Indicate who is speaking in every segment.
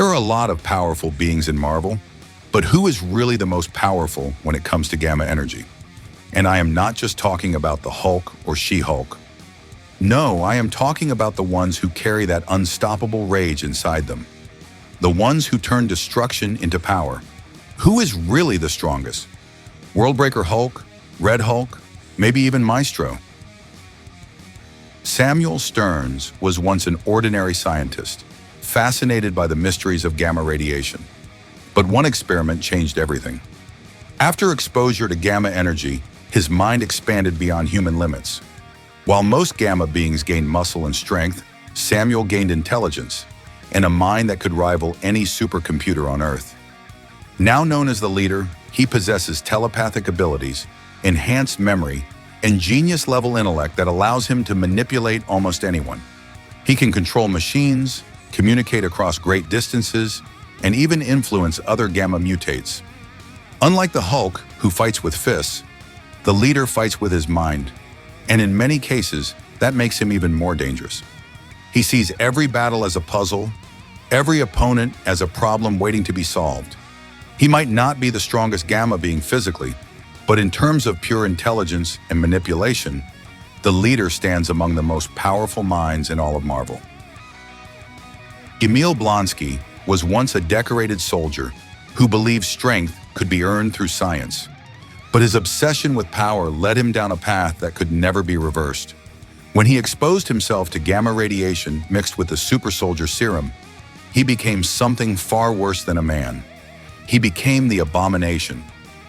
Speaker 1: There are a lot of powerful beings in Marvel, but who is really the most powerful when it comes to gamma energy? And I am not just talking about the Hulk or She-Hulk. No, I am talking about the ones who carry that unstoppable rage inside them. The ones who turn destruction into power. Who is really the strongest? Worldbreaker Hulk? Red Hulk? Maybe even Maestro? Samuel Stearns was once an ordinary scientist, fascinated by the mysteries of gamma radiation. But one experiment changed everything. After exposure to gamma energy, his mind expanded beyond human limits. While most gamma beings gained muscle and strength, Samuel gained intelligence and a mind that could rival any supercomputer on Earth. Now known as the leader, he possesses telepathic abilities, enhanced memory, and genius-level intellect that allows him to manipulate almost anyone. He can control machines, communicate across great distances, and even influence other gamma mutates. Unlike the Hulk, who fights with fists, the leader fights with his mind, and in many cases, that makes him even more dangerous. He sees every battle as a puzzle, every opponent as a problem waiting to be solved. He might not be the strongest gamma being physically, but in terms of pure intelligence and manipulation, the leader stands among the most powerful minds in all of Marvel. Emil Blonsky was once a decorated soldier who believed strength could be earned through science. But his obsession with power led him down a path that could never be reversed. When he exposed himself to gamma radiation mixed with the super soldier serum, he became something far worse than a man. He became the Abomination,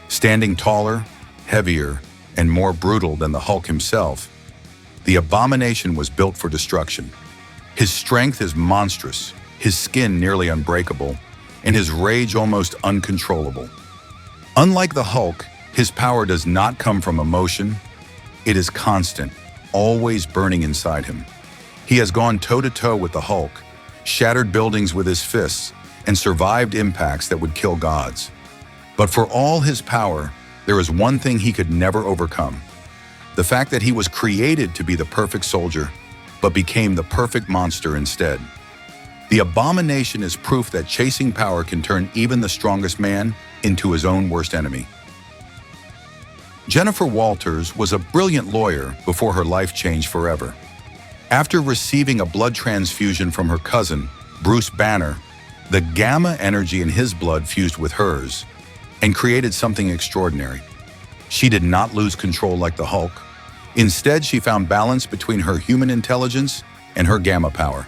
Speaker 1: standing taller, heavier, and more brutal than the Hulk himself. The Abomination was built for destruction. His strength is monstrous, his skin nearly unbreakable, and his rage almost uncontrollable. Unlike the Hulk, his power does not come from emotion. It is constant, always burning inside him. He has gone toe-to-toe with the Hulk, shattered buildings with his fists, and survived impacts that would kill gods. But for all his power, there is one thing he could never overcome: the fact that he was created to be the perfect soldier, but became the perfect monster instead. The Abomination is proof that chasing power can turn even the strongest man into his own worst enemy. Jennifer Walters was a brilliant lawyer before her life changed forever. After receiving a blood transfusion from her cousin, Bruce Banner, the gamma energy in his blood fused with hers and created something extraordinary. She did not lose control like the Hulk. Instead, she found balance between her human intelligence and her gamma power.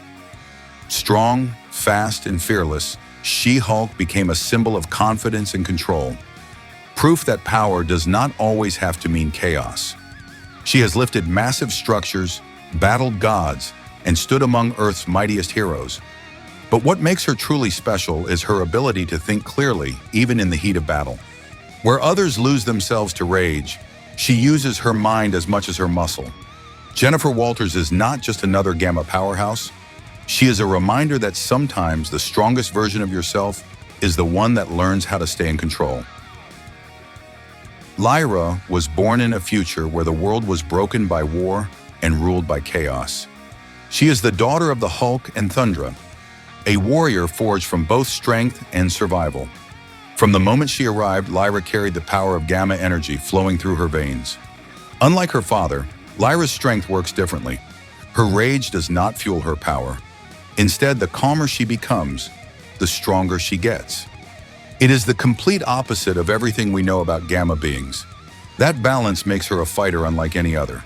Speaker 1: Strong, fast, and fearless, She-Hulk became a symbol of confidence and control. Proof that power does not always have to mean chaos. She has lifted massive structures, battled gods, and stood among Earth's mightiest heroes. But what makes her truly special is her ability to think clearly, even in the heat of battle. Where others lose themselves to rage, she uses her mind as much as her muscle. Jennifer Walters is not just another gamma powerhouse. She is a reminder that sometimes the strongest version of yourself is the one that learns how to stay in control. Lyra was born in a future where the world was broken by war and ruled by chaos. She is the daughter of the Hulk and Thundra, a warrior forged from both strength and survival. From the moment she arrived, Lyra carried the power of gamma energy flowing through her veins. Unlike her father, Lyra's strength works differently. Her rage does not fuel her power. Instead, the calmer she becomes, the stronger she gets. It is the complete opposite of everything we know about gamma beings. That balance makes her a fighter unlike any other.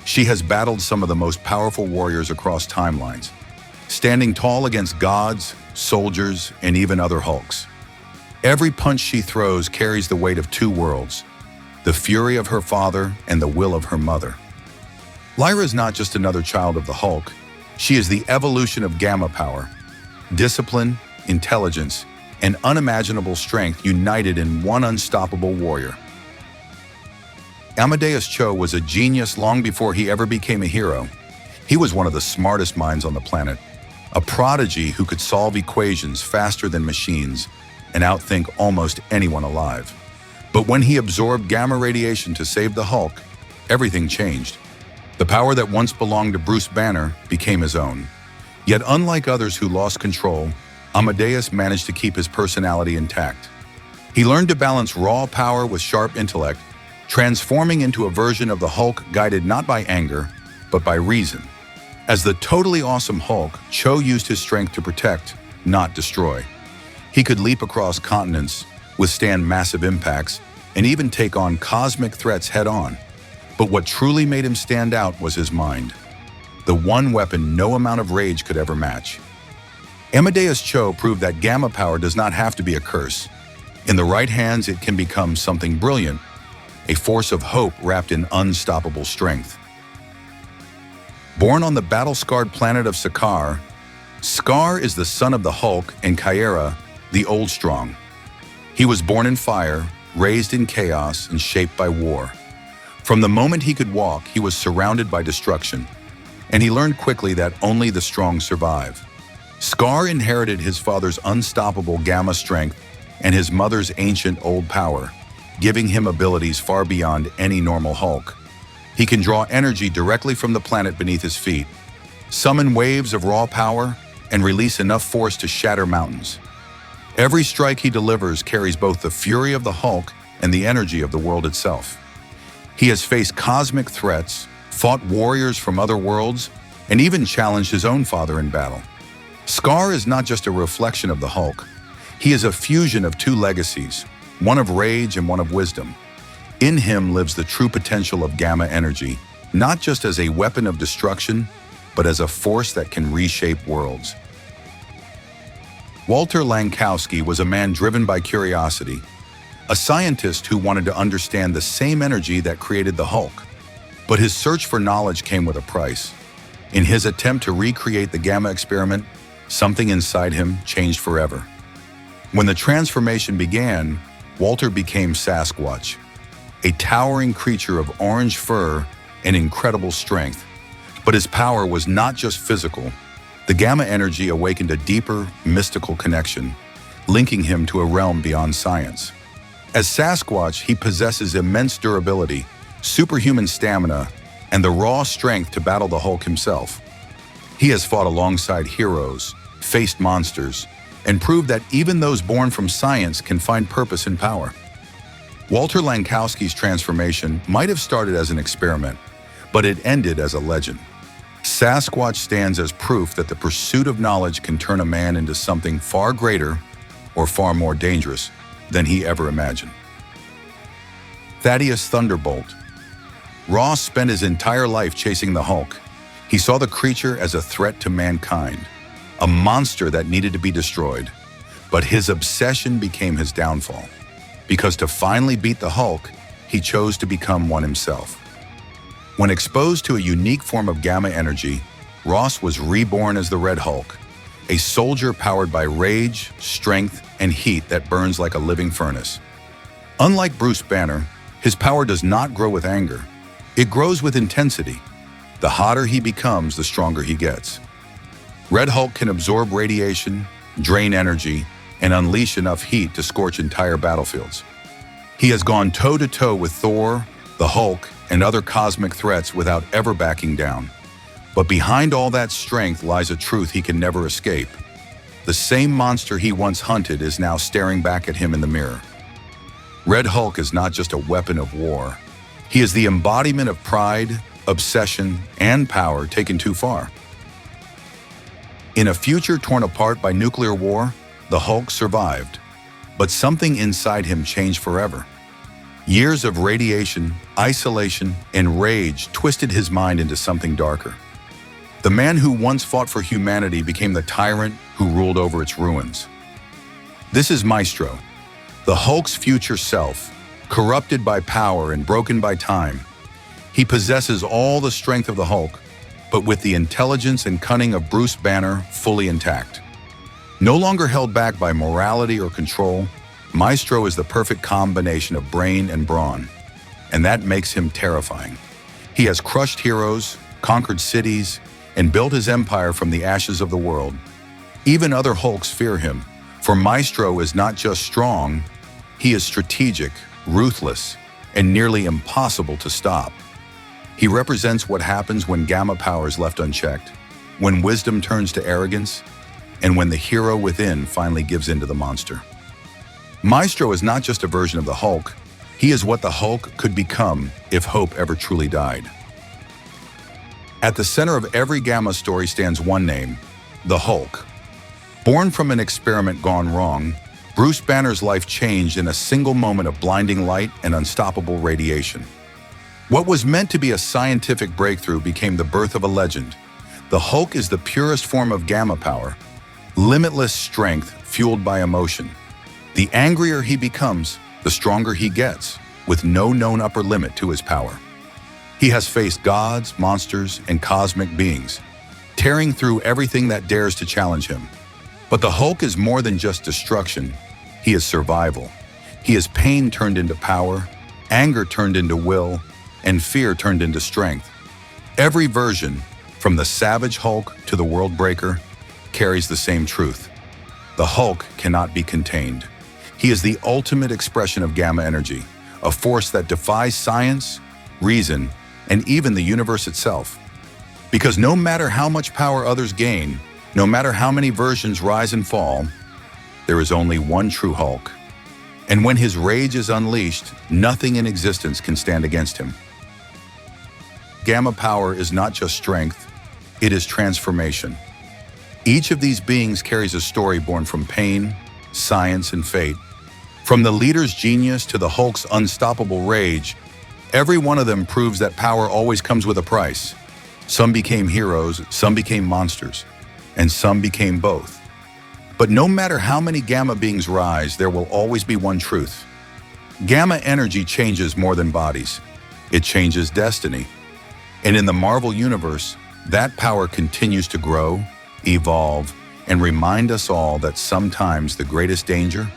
Speaker 1: She has battled some of the most powerful warriors across timelines, standing tall against gods, soldiers, and even other Hulks. Every punch she throws carries the weight of two worlds, the fury of her father and the will of her mother. Lyra is not just another child of the Hulk. She is the evolution of gamma power, discipline, intelligence, and unimaginable strength united in one unstoppable warrior. Amadeus Cho was a genius long before he ever became a hero. He was one of the smartest minds on the planet, a prodigy who could solve equations faster than machines and outthink almost anyone alive. But when he absorbed gamma radiation to save the Hulk, everything changed. The power that once belonged to Bruce Banner became his own. Yet unlike others who lost control, Amadeus managed to keep his personality intact. He learned to balance raw power with sharp intellect, transforming into a version of the Hulk guided not by anger, but by reason. As the totally awesome Hulk, Cho used his strength to protect, not destroy. He could leap across continents, withstand massive impacts, and even take on cosmic threats head-on. But what truly made him stand out was his mind. The one weapon no amount of rage could ever match. Amadeus Cho proved that gamma power does not have to be a curse. In the right hands, it can become something brilliant, a force of hope wrapped in unstoppable strength. Born on the battle-scarred planet of Sakaar, Scar is the son of the Hulk and Kyera, the Old Strong. He was born in fire, raised in chaos, and shaped by war. From the moment he could walk, he was surrounded by destruction, and he learned quickly that only the strong survive. Scar inherited his father's unstoppable gamma strength and his mother's ancient old power, giving him abilities far beyond any normal Hulk. He can draw energy directly from the planet beneath his feet, summon waves of raw power, and release enough force to shatter mountains. Every strike he delivers carries both the fury of the Hulk and the energy of the world itself. He has faced cosmic threats, fought warriors from other worlds, and even challenged his own father in battle. Scar is not just a reflection of the Hulk. He is a fusion of two legacies, one of rage and one of wisdom. In him lives the true potential of gamma energy, not just as a weapon of destruction, but as a force that can reshape worlds. Walter Lankowski was a man driven by curiosity, a scientist who wanted to understand the same energy that created the Hulk. But his search for knowledge came with a price. In his attempt to recreate the gamma experiment, something inside him changed forever. When the transformation began, Walter became Sasquatch, a towering creature of orange fur and incredible strength. But his power was not just physical. The gamma energy awakened a deeper, mystical connection, linking him to a realm beyond science. As Sasquatch, he possesses immense durability, superhuman stamina, and the raw strength to battle the Hulk himself. He has fought alongside heroes, faced monsters, and proved that even those born from science can find purpose and power. Walter Lankowski's transformation might have started as an experiment, but it ended as a legend. Sasquatch stands as proof that the pursuit of knowledge can turn a man into something far greater or far more dangerous than he ever imagined. Thaddeus Thunderbolt. Ross spent his entire life chasing the Hulk. He saw the creature as a threat to mankind, a monster that needed to be destroyed. But his obsession became his downfall, because to finally beat the Hulk, he chose to become one himself. When exposed to a unique form of gamma energy, Ross was reborn as the Red Hulk, a soldier powered by rage, strength, and heat that burns like a living furnace. Unlike Bruce Banner, his power does not grow with anger. It grows with intensity. The hotter he becomes, the stronger he gets. Red Hulk can absorb radiation, drain energy, and unleash enough heat to scorch entire battlefields. He has gone toe-to-toe with Thor, the Hulk, and other cosmic threats without ever backing down. But behind all that strength lies a truth he can never escape. The same monster he once hunted is now staring back at him in the mirror. Red Hulk is not just a weapon of war. He is the embodiment of pride, obsession, and power taken too far. In a future torn apart by nuclear war, the Hulk survived, but something inside him changed forever. Years of radiation, isolation, and rage twisted his mind into something darker. The man who once fought for humanity became the tyrant who ruled over its ruins. This is Maestro, the Hulk's future self, corrupted by power and broken by time. He possesses all the strength of the Hulk, but with the intelligence and cunning of Bruce Banner fully intact. No longer held back by morality or control, Maestro is the perfect combination of brain and brawn, and that makes him terrifying. He has crushed heroes, conquered cities, and built his empire from the ashes of the world. Even other Hulks fear him, for Maestro is not just strong, he is strategic, ruthless, and nearly impossible to stop. He represents what happens when gamma power is left unchecked, when wisdom turns to arrogance, and when the hero within finally gives in to the monster. Maestro is not just a version of the Hulk, he is what the Hulk could become if hope ever truly died. At the center of every Gamma story stands one name, the Hulk. Born from an experiment gone wrong, Bruce Banner's life changed in a single moment of blinding light and unstoppable radiation. What was meant to be a scientific breakthrough became the birth of a legend. The Hulk is the purest form of Gamma power, limitless strength fueled by emotion. The angrier he becomes, the stronger he gets, with no known upper limit to his power. He has faced gods, monsters, and cosmic beings, tearing through everything that dares to challenge him. But the Hulk is more than just destruction. He is survival. He is pain turned into power, anger turned into will, and fear turned into strength. Every version, from the savage Hulk to the world breaker, carries the same truth. The Hulk cannot be contained. He is the ultimate expression of Gamma energy, a force that defies science, reason, and even the universe itself. Because no matter how much power others gain, no matter how many versions rise and fall, there is only one true Hulk. And when his rage is unleashed, nothing in existence can stand against him. Gamma power is not just strength, it is transformation. Each of these beings carries a story born from pain, science, and fate. From the leader's genius to the Hulk's unstoppable rage, every one of them proves that power always comes with a price. Some became heroes, some became monsters, and some became both. But no matter how many Gamma beings rise, there will always be one truth. Gamma energy changes more than bodies. It changes destiny. And in the Marvel Universe, that power continues to grow, evolve, and remind us all that sometimes the greatest danger